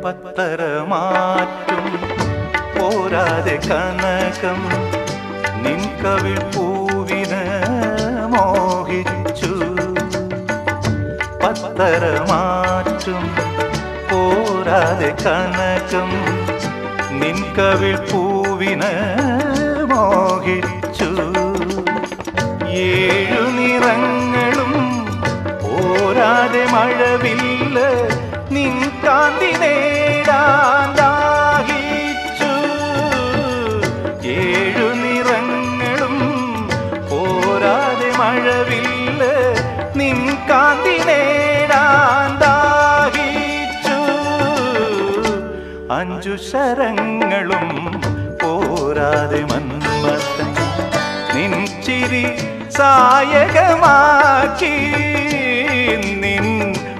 പത്തരമാറ്റും പോരാതെ കനകം നിൻ കവിൾ പൂവിന് മോഹിച്ചു. പത്തരമാറ്റും പോരാതെ കനകം നിൻ കവിൾ പൂവിന് മോഹിച്ചു. ഏഴു നിറങ്ങളും പോരാതെ മഴവില്ല നിൻ കാന്തി നേടാൻ ദാഹിച്ചു. ഏഴു നിറങ്ങളും പോരാതെ മഴവില്ല നിൻ കാന്തി നേടാൻ ദാഹിച്ചു. അഞ്ചു ശരങ്ങളും പോരാതെ മന്മഥൻ നിൻ ചിരി സായകമാക്കി.